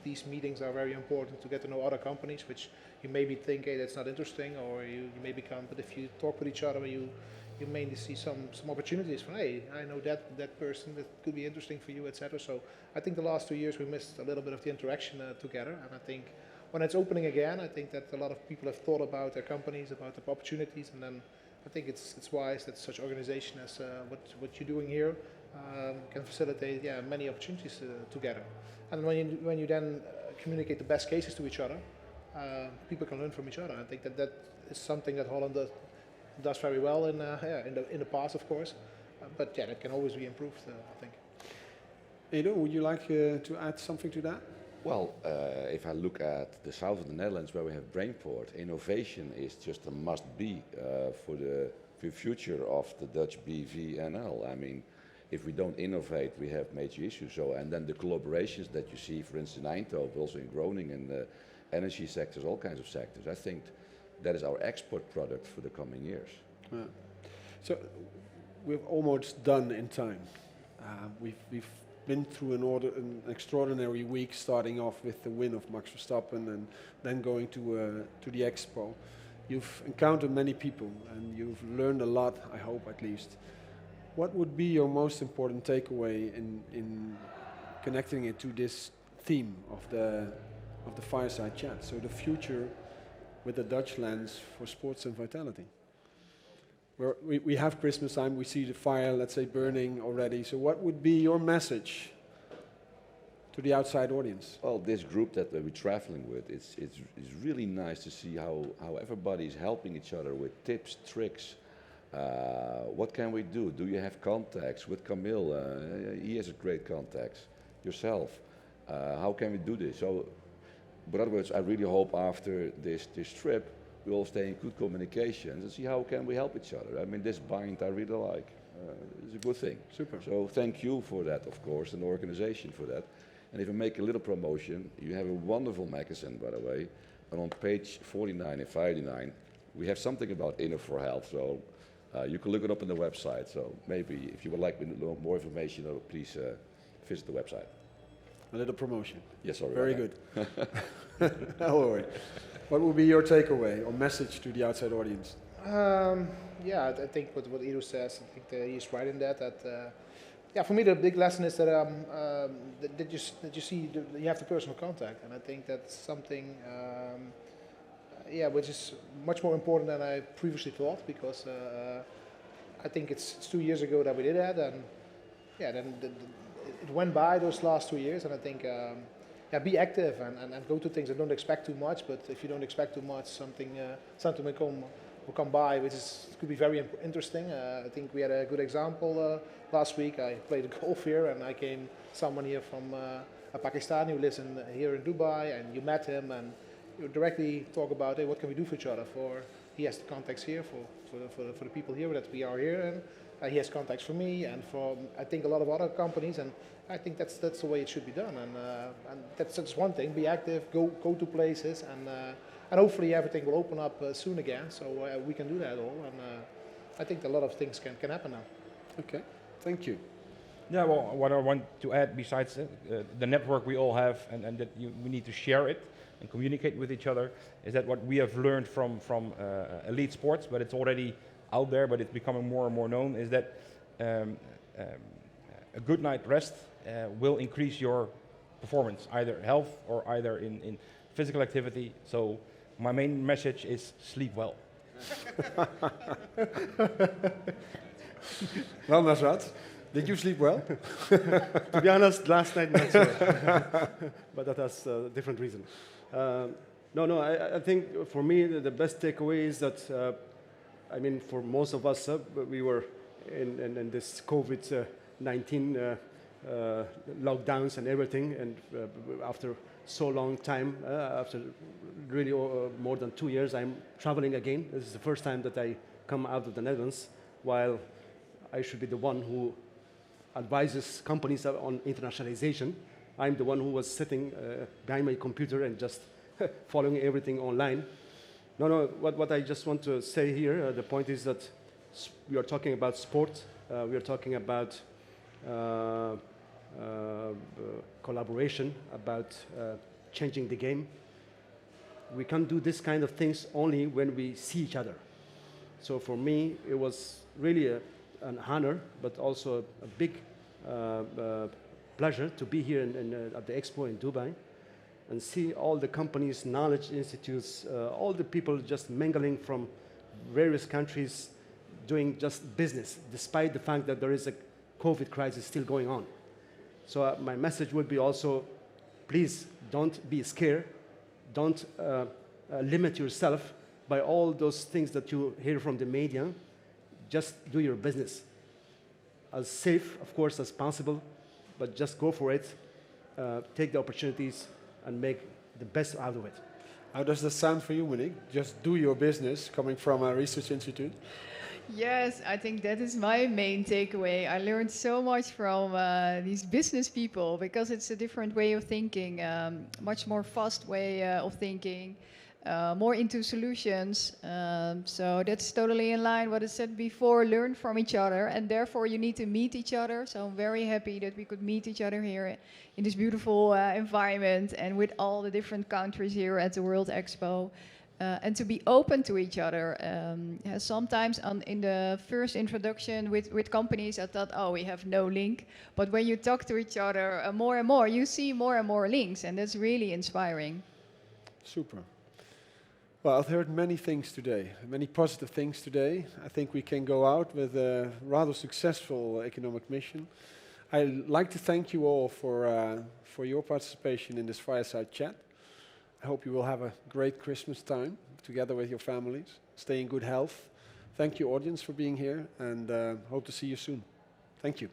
Speaker 12: these meetings are very important to get to know other companies, which you maybe think, hey, that's not interesting, or you maybe can't. But if you talk with each other, you mainly see some opportunities from, hey, I know that person that could be interesting for you, etc. So I think the last 2 years we missed a little bit of the interaction together, and I think when it's opening again, I think that a lot of people have thought about their companies, about the opportunities, and then I think it's wise that such organization as what you're doing here can facilitate many opportunities together. And when you then communicate the best cases to each other, people can learn from each other. I think that is something that Holland does very well in the past, of course, but yeah, that can always be improved, I think.
Speaker 1: Edo, would you like to add something to that?
Speaker 13: Well, if I look at the south of the Netherlands where we have Brainport, innovation is just a must-be for the future of the Dutch BVNL. I mean, if we don't innovate, we have major issues. So, and then the collaborations that you see, for instance, in Eindhoven, also in Groningen, in the energy sectors, all kinds of sectors. I think that is our export product for the coming years.
Speaker 1: Yeah. So we're almost done in time. We've been through an extraordinary week, starting off with the win of Max Verstappen and then going to the Expo. You've encountered many people and you've learned a lot, I hope at least. What would be your most important takeaway in connecting it to this theme of the Fireside Chat? So the future with the Dutch lens for sports and vitality. We have Christmas time, we see the fire, let's say, burning already. So what would be your message to the outside audience?
Speaker 13: Well, this group that we're traveling with, it's really nice to see how everybody is helping each other with tips, tricks. What can we do? Do you have contacts with Camille? He has a great contacts. Yourself. How can we do this? So, in other words, I really hope after this trip, we all stay in good communications and see how can we help each other. I mean, this bind I really like. It's a good thing.
Speaker 1: Super.
Speaker 13: So thank you for that, of course, and the organization for that. And if I make a little promotion, you have a wonderful magazine, by the way, and on page 49 and 59, we have something about Inno4Health, so you can look it up on the website. So maybe if you would like more information, please visit the website.
Speaker 1: A little promotion.
Speaker 13: Yes, sorry.
Speaker 1: Very good. No worry. What would be your takeaway or message to the outside audience?
Speaker 12: Yeah, I think what Ido says, I think that he's right in that. Yeah, for me the big lesson is that that you see you have the personal contact, and I think that's something, yeah, which is much more important than I previously thought, because I think it's 2 years ago that we did that, and yeah, then it went by those last 2 years, and I think yeah, be active and go to things and don't expect too much. But if you don't expect too much, something will come by, which could be very interesting. I think we had a good example last week. I played golf here, and I came someone here from a Pakistani who lives here in Dubai, and you met him, and you directly talk about, hey, what can we do for each other? He has the contacts here for the people here that we are here, and he has contacts for me and for I think a lot of other companies, and I think that's the way it should be done. And that's one thing. Be active, go to places, and hopefully everything will open up soon again, so we can do that all. And I think a lot of things can happen now.
Speaker 1: Okay, thank you.
Speaker 9: Yeah, well, what I want to add, besides the network we all have, and that we need to share it and communicate with each other, is that what we have learned from elite sports, but it's already out there, but it's becoming more and more known, is that a good night rest will increase your performance, either health or either in physical activity. So my main message is sleep well.
Speaker 1: Well, Nasrat, did you sleep well?
Speaker 7: To be honest, last night not so. But that has a different reason. No, I think for me the best takeaway is that, I mean, for most of us, we were in this COVID-19 lockdowns and everything, and after so long time, after really more than 2 years, I'm traveling again. This is the first time that I come out of the Netherlands, while I should be the one who advises companies on internationalization. I'm the one who was sitting behind my computer and just following everything online. No, what I just want to say here, the point is that we are talking about sport, we are talking about collaboration, about changing the game. We can do this kind of things only when we see each other. So for me, it was really an honor, but also a big pleasure to be here at the Expo in Dubai and see all the companies, knowledge institutes, all the people just mingling from various countries doing just business, despite the fact that there is a COVID crisis still going on. So my message would be also, please don't be scared. Don't limit yourself by all those things that you hear from the media. Just do your business. As safe, of course, as possible, but just go for it. Take the opportunities and make the best out of it.
Speaker 1: How does that sound for you, Monique? Just do your business, coming from a research institute?
Speaker 5: Yes, I think that is my main takeaway. I learned so much from these business people, because it's a different way of thinking, much more fast way of thinking, more into solutions. So that's totally in line what I said before, learn from each other, and therefore you need to meet each other. So I'm very happy that we could meet each other here in this beautiful environment and with all the different countries here at the World Expo. And to be open to each other. Sometimes in the first introduction with companies, I thought, oh, we have no link. But when you talk to each other more and more, you see more and more links, and that's really inspiring.
Speaker 1: Super. Well, I've heard many things today, many positive things today. I think we can go out with a rather successful economic mission. I'd like to thank you all for your participation in this Fireside Chat. I hope you will have a great Christmas time together with your families. Stay in good health. Thank you, audience, for being here, and hope to see you soon. Thank you.